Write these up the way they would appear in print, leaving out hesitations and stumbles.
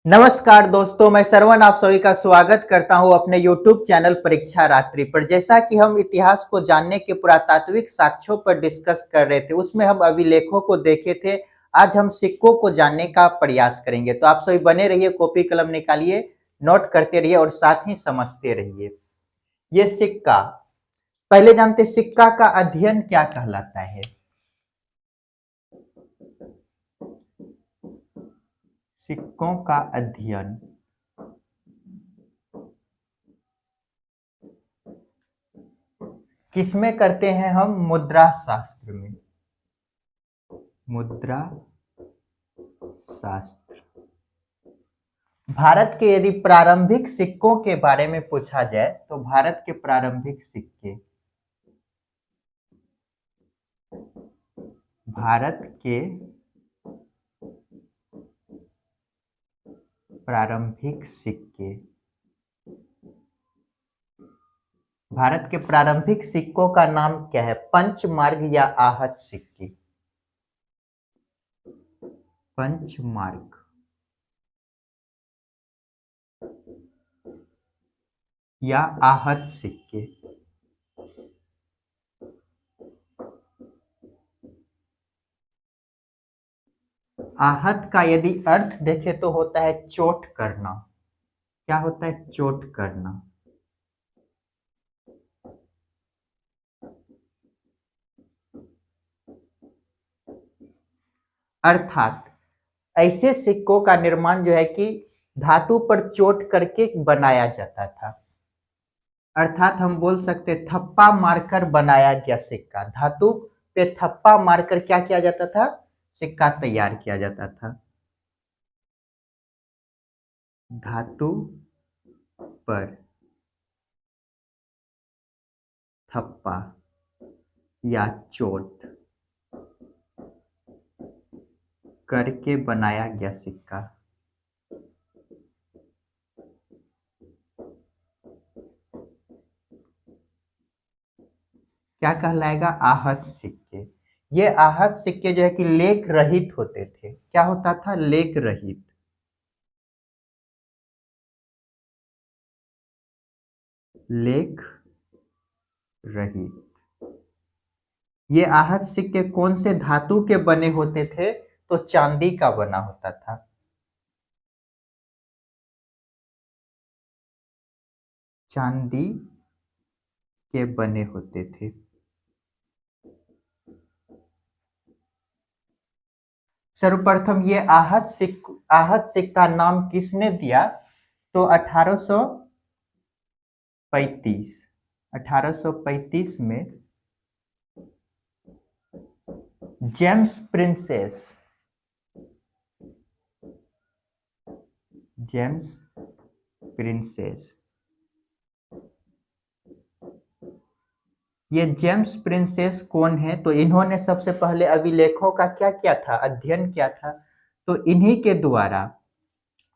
नमस्कार दोस्तों, मैं श्रवण आप सभी का स्वागत करता हूं अपने YouTube चैनल परीक्षा रात्रि पर। जैसा कि हम इतिहास को जानने के पुरातात्विक साक्ष्यों पर डिस्कस कर रहे थे, उसमें हम अभिलेखों को देखे थे। आज हम सिक्कों को जानने का प्रयास करेंगे। तो आप सभी बने रहिए, कॉपी कलम निकालिए, नोट करते रहिए और साथ ही समझते रहिए। ये सिक्का, पहले जानते सिक्का का अध्ययन क्या कहलाता है? सिक्कों का अध्ययन किसमें करते हैं हम? मुद्रा शास्त्र में। मुद्रा शास्त्र। भारत के यदि प्रारंभिक सिक्कों के बारे में पूछा जाए तो भारत के प्रारंभिक सिक्के, भारत के प्रारंभिक सिक्के, भारत के प्रारंभिक सिक्कों का नाम क्या है? पंचमार्ग या आहत सिक्के? पंचमार्ग या आहत सिक्के। आहत का यदि अर्थ देखें तो होता है चोट करना। क्या होता है? चोट करना। अर्थात ऐसे सिक्कों का निर्माण जो है कि धातु पर चोट करके बनाया जाता था। अर्थात हम बोल सकते थप्पा मारकर बनाया गया सिक्का। धातु पे थप्पा मारकर क्या किया जाता था? सिक्का तैयार किया जाता था। धातु पर थप्पा या चोट करके बनाया गया सिक्का क्या कहलाएगा? आहत सिक्के। ये आहत सिक्के जो है कि लेख रहित होते थे। क्या होता था? लेख रहित। लेख रहित। ये आहत सिक्के कौन से धातु के बने होते थे? तो चांदी का बना होता था। चांदी के बने होते थे। सर्वप्रथम ये आहत सिक्का नाम किसने दिया? तो 1835 में जेम्स प्रिंसेस। ये जेम्स प्रिंसेस कौन है? तो इन्होंने सबसे पहले अभिलेखों का क्या किया था? अध्ययन किया था। तो इन्हीं के द्वारा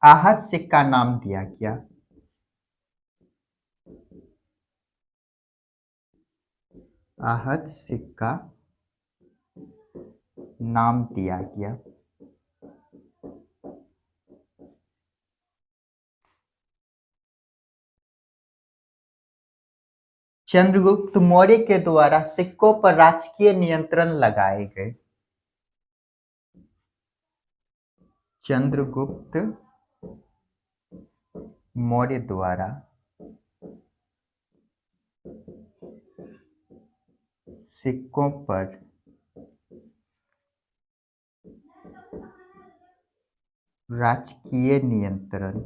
आहत सिक्का नाम दिया गया। आहत सिक्का नाम दिया गया। चंद्रगुप्त मौर्य के द्वारा सिक्कों पर राजकीय नियंत्रण लगाए गए। चंद्रगुप्त मौर्य द्वारा सिक्कों पर राजकीय नियंत्रण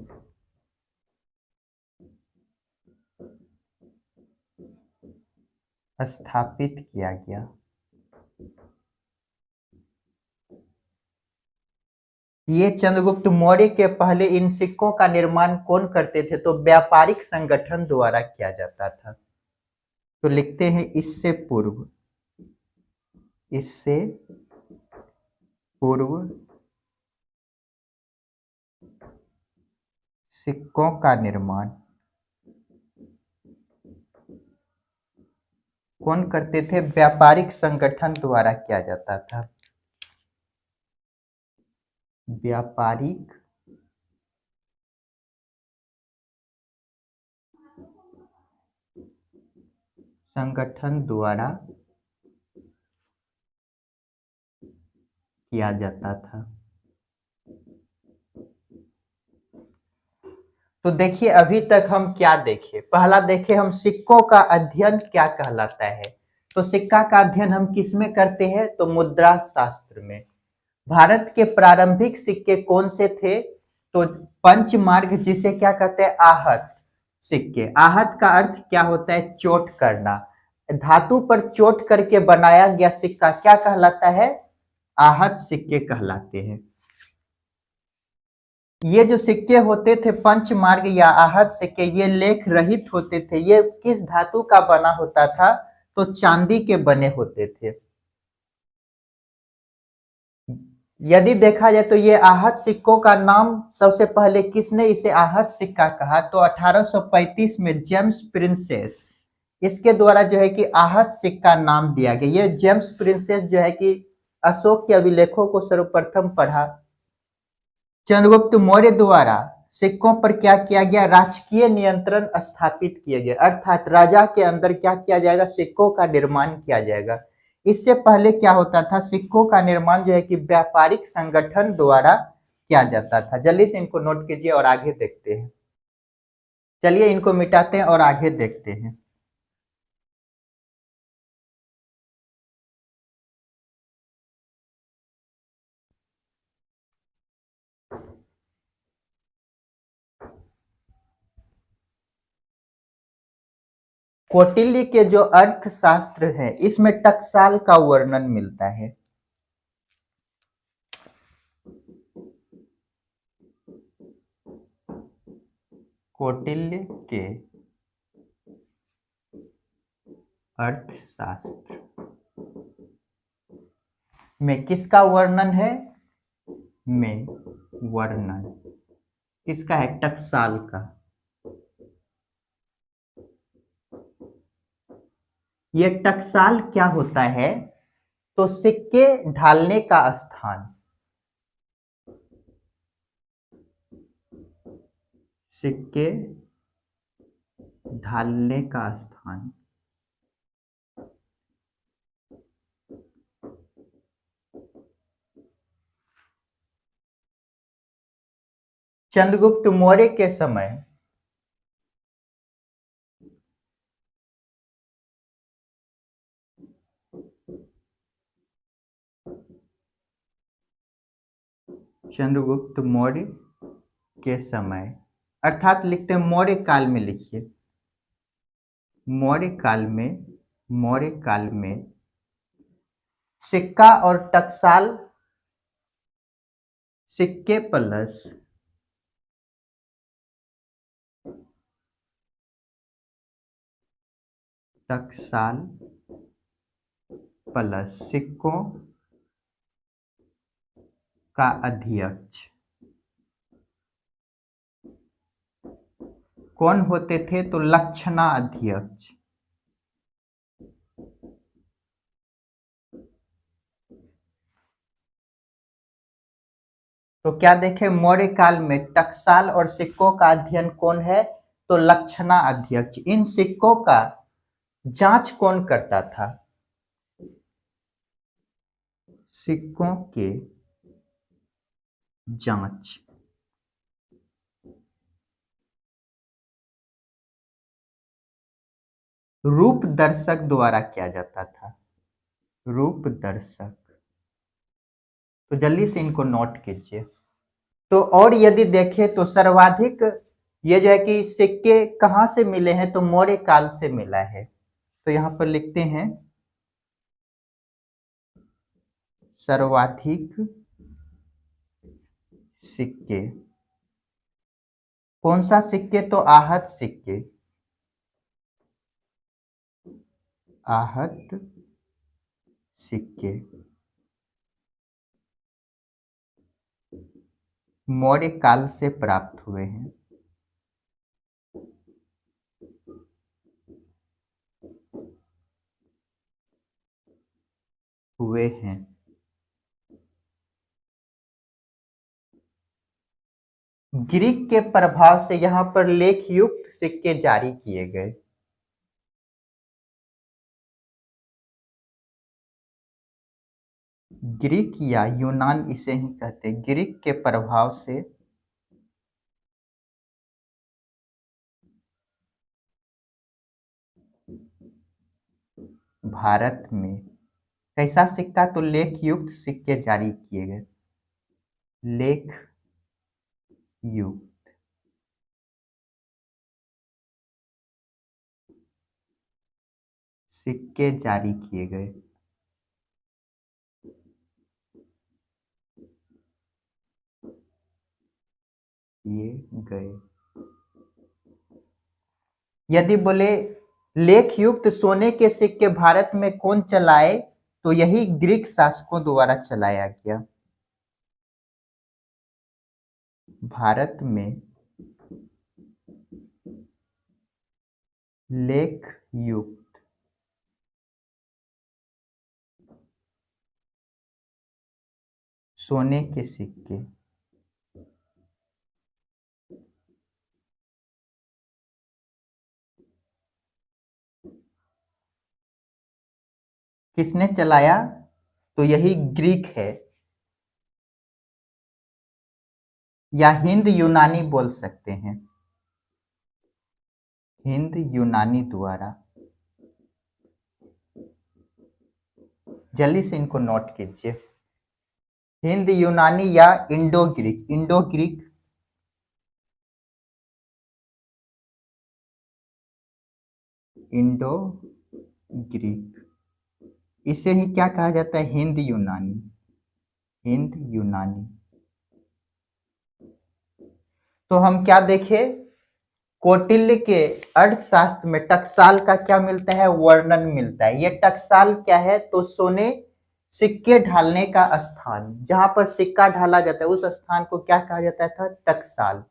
स्थापित किया गया। ये चंद्रगुप्त मौर्य के पहले इन सिक्कों का निर्माण कौन करते थे? तो व्यापारिक संगठन द्वारा किया जाता था। तो लिखते हैं इससे पूर्व सिक्कों का निर्माण कौन करते थे? व्यापारिक संगठन द्वारा किया जाता था। व्यापारिक संगठन द्वारा किया जाता था। तो देखिए अभी तक हम क्या देखे, पहला देखे हम सिक्कों का अध्ययन क्या कहलाता है। तो सिक्का का अध्ययन हम किस में करते हैं, तो मुद्रा शास्त्र में। भारत के प्रारंभिक सिक्के कौन से थे, तो पंचमार्ग, जिसे क्या कहते हैं, आहत सिक्के। आहत का अर्थ क्या होता है, चोट करना। धातु पर चोट करके बनाया गया सिक्का क्या कहलाता है, आहत सिक्के कहलाते हैं। ये जो सिक्के होते थे पंचमार्ग या आहत सिक्के, ये लेख रहित होते थे। ये किस धातु का बना होता था, तो चांदी के बने होते थे। यदि देखा जाए तो ये आहत सिक्कों का नाम सबसे पहले किसने इसे आहत सिक्का कहा, तो 1835 में जेम्स प्रिंसेस, इसके द्वारा जो है कि आहत सिक्का नाम दिया गया। ये जेम्स प्रिंसेस जो है कि अशोक के अभिलेखों को सर्वप्रथम पढ़ा। चंद्रगुप्त मौर्य द्वारा सिक्कों पर क्या किया गया, राजकीय नियंत्रण स्थापित किया गया, अर्थात राजा के अंदर क्या किया जाएगा, सिक्कों का निर्माण किया जाएगा। इससे पहले क्या होता था, सिक्कों का निर्माण जो है कि व्यापारिक संगठन द्वारा किया जाता था। जल्दी से इनको नोट कीजिए और आगे देखते हैं। चलिए इनको मिटाते हैं और आगे देखते हैं। कौटिल्य के जो अर्थशास्त्र है इसमें टकसाल का वर्णन मिलता है। कौटिल्य के अर्थशास्त्र में किसका वर्णन है, में वर्णन किसका है, टकसाल का। ये टकसाल क्या होता है, तो सिक्के ढालने का स्थान, सिक्के ढालने का स्थान। चंद्रगुप्त मौर्य के समय चंद्रगुप्त मौर्य के समय, अर्थात लिखते हैं मौर्य काल में, लिखिए मौर्य काल में, मौर्य काल में सिक्का और टकसाल, सिक्के प्लस टकसाल प्लस सिक्कों का अध्यक्ष कौन होते थे, तो लक्षणा अध्यक्ष। तो क्या देखें, मौर्य काल में टकसाल और सिक्कों का अध्ययन कौन है, तो लक्षणा अध्यक्ष। इन सिक्कों का जांच कौन करता था, सिक्कों के जांच रूप दर्शक द्वारा किया जाता था, रूप दर्शक। तो जल्दी से इनको नोट कीजिए। तो और यदि देखें तो सर्वाधिक ये जो है कि सिक्के कहां से मिले हैं, तो मौर्य काल से मिला है। तो यहां पर लिखते हैं सर्वाधिक सिक्के, कौन सा सिक्के, तो आहत सिक्के, आहत सिक्के मौर्य काल से प्राप्त हुए हैं। हुए हैं। ग्रीक के प्रभाव से यहां पर लेख युक्त सिक्के जारी किए गए। ग्रीक या यूनान इसे ही कहते हैं, ग्रीक के प्रभाव से भारत में कैसा सिक्का, तो लेख युक्त सिक्के जारी किए गए। लेख युक्त सिक्के जारी किए गए। किए गए। यदि बोले लेख युक्त सोने के सिक्के भारत में कौन चलाए, तो यही ग्रीक शासकों द्वारा चलाया गया। भारत में लेख युक्त सोने के सिक्के किसने चलाया, तो यही ग्रीक है, या हिंद यूनानी बोल सकते हैं, हिंद यूनानी द्वारा। जल्दी से इनको नोट कीजिए। हिंद यूनानी या Indo Greek, Indo Greek, Indo Greek, इसे ही क्या कहा जाता है, हिंद यूनानी, हिंद यूनानी। तो हम क्या देखे, कौटिल्य के अर्थशास्त्र में टकसाल का क्या मिलता है, वर्णन मिलता है। ये टकसाल क्या है, तो सोने सिक्के ढालने का स्थान, जहां पर सिक्का ढाला जाता है उस स्थान को क्या कहा जाता था, टकसाल।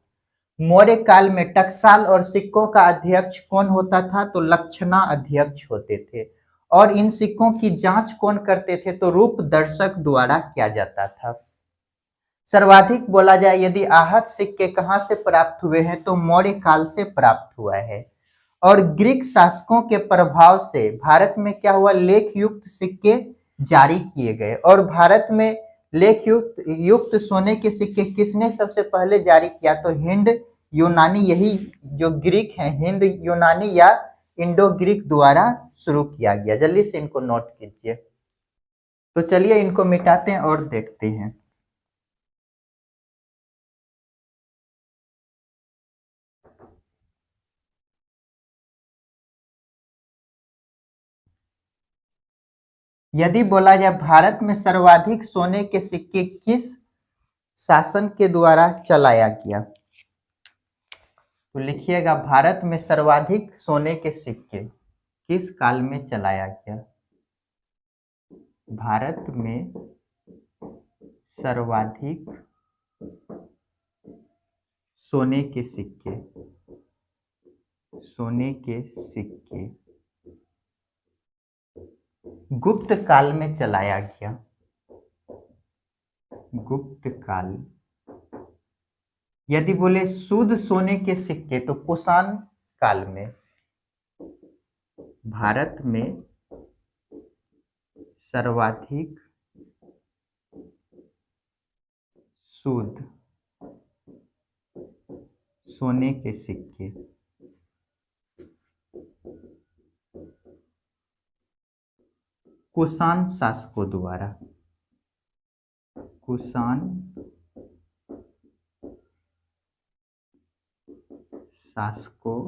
मौर्य काल में टकसाल और सिक्कों का अध्यक्ष कौन होता था, तो लक्षणा अध्यक्ष होते थे। और इन सिक्कों की जांच कौन करते थे, तो रूप दर्शक द्वारा किया जाता था। सर्वाधिक बोला जाए यदि आहत सिक्के कहाँ से प्राप्त हुए हैं, तो मौर्य काल से प्राप्त हुआ है। और ग्रीक शासकों के प्रभाव से भारत में क्या हुआ, लेख युक्त सिक्के जारी किए गए। और भारत में लेख युक्त युक्त सोने के सिक्के किसने सबसे पहले जारी किया, तो हिंद यूनानी, यही जो ग्रीक है हिंद यूनानी या इंडो ग्रीक द्वारा शुरू किया गया। जल्दी से इनको नोट कीजिए। तो चलिए इनको मिटाते हैं और देखते हैं। यदि बोला जाए भारत में सर्वाधिक सोने के सिक्के किस शासन के द्वारा चलाया गया, तो लिखिएगा भारत में सर्वाधिक सोने के सिक्के किस काल में चलाया गया। भारत में सर्वाधिक सोने के सिक्के, सोने के सिक्के गुप्त काल में चलाया गया। गुप्त काल। यदि बोले शुद्ध सोने के सिक्के, तो कुषाण काल में। भारत में सर्वाधिक शुद्ध सोने के सिक्के कुषाण शासकों द्वारा, कुषाण शासकों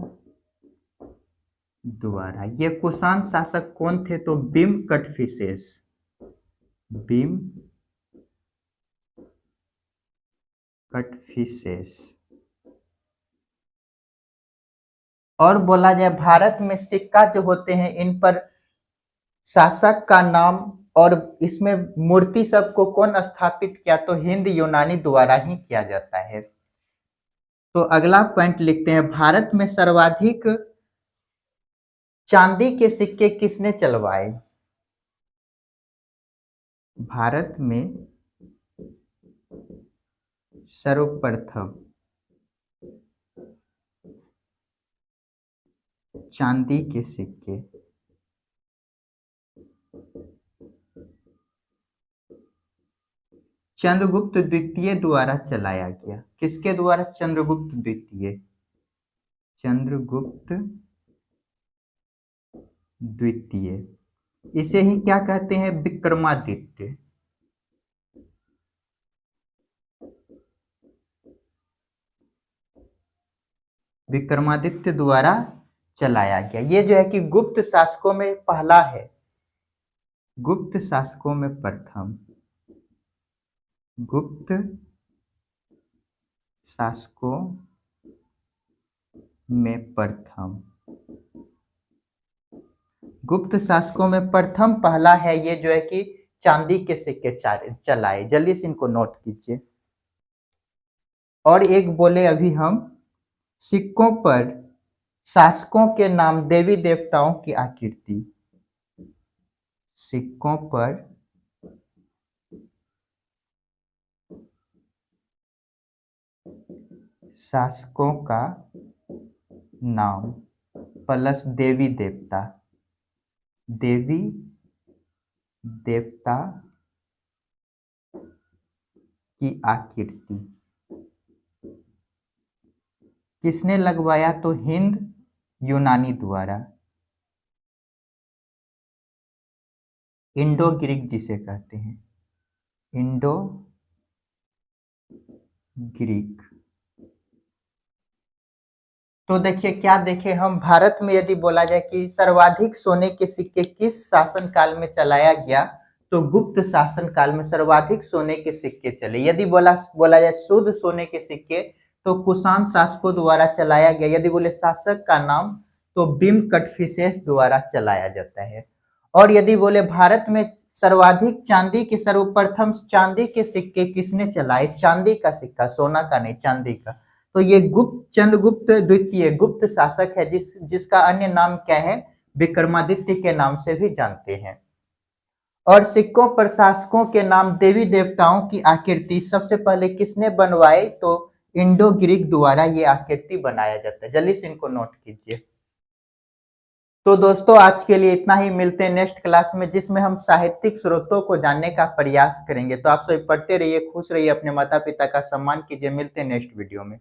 द्वारा। ये कुषाण शासक कौन थे, तो बिम कटफिसेस, बिम कटफिसेस। और बोला जाए भारत में सिक्का जो होते हैं इन पर शासक का नाम और इसमें मूर्ति सबको कौन स्थापित किया, तो हिंद यूनानी द्वारा ही किया जाता है। तो अगला पॉइंट लिखते हैं, भारत में सर्वाधिक चांदी के सिक्के किसने चलवाए। भारत में सर्वप्रथम चांदी के सिक्के चंद्रगुप्त द्वितीय द्वारा चलाया गया। किसके द्वारा? चंद्रगुप्त द्वितीय। चंद्रगुप्त द्वितीय। इसे ही क्या कहते हैं? विक्रमादित्य। विक्रमादित्य द्वारा चलाया गया। ये जो है कि गुप्त शासकों में पहला है, गुप्त शासकों में प्रथम, गुप्त शासकों में प्रथम, गुप्त शासकों में प्रथम पहला है। ये जो है कि चांदी के सिक्के चलाए। जल्दी से इनको नोट कीजिए। और एक बोले अभी हम, सिक्कों पर शासकों के नाम, देवी देवताओं की आकृति। सिक्कों पर शासकों का नाम प्लस देवी देवता, देवी देवता की आकृति किसने लगवाया? तो हिंद यूनानी द्वारा, इंडो ग्रीक जिसे कहते हैं, इंडो ग्रीक। तो देखिए क्या देखे हम, भारत में यदि बोला जाए कि सर्वाधिक सोने के सिक्के किस शासन काल में चलाया गया, तो गुप्त शासन काल में सर्वाधिक सोने के सिक्के चले। यदि बोला जाए शुद्ध सोने के सिक्के, तो कुषाण शासकों द्वारा चलाया गया। यदि बोले शासक का नाम, तो बिम कटफिसेस द्वारा चलाया जाता है। और यदि बोले भारत में सर्वाधिक चांदी के, सर्वप्रथम चांदी के सिक्के किसने चलाए? चांदी का सिक्का, सोना का नहीं, चांदी का। तो ये चंद्रगुप्त द्वितीय गुप्त शासक है, जिसका अन्य नाम क्या है? विक्रमादित्य के नाम से भी जानते हैं। और सिक्कों पर शासकों के नाम, देवी देवताओं की आकृति सबसे पहले किसने बनवाए? तो इंडो ग्रीक द्वारा ये आकृति बनाया जाता है। जल्दी से इनको नोट कीजिए। तो दोस्तों आज के लिए इतना ही। मिलते हैं नेक्स्ट क्लास में, जिसमें हम साहित्यिक स्रोतों को जानने का प्रयास करेंगे। तो आप सभी पढ़ते रहिए, खुश रहिए, अपने माता पिता का सम्मान कीजिए। मिलते हैं नेक्स्ट वीडियो में।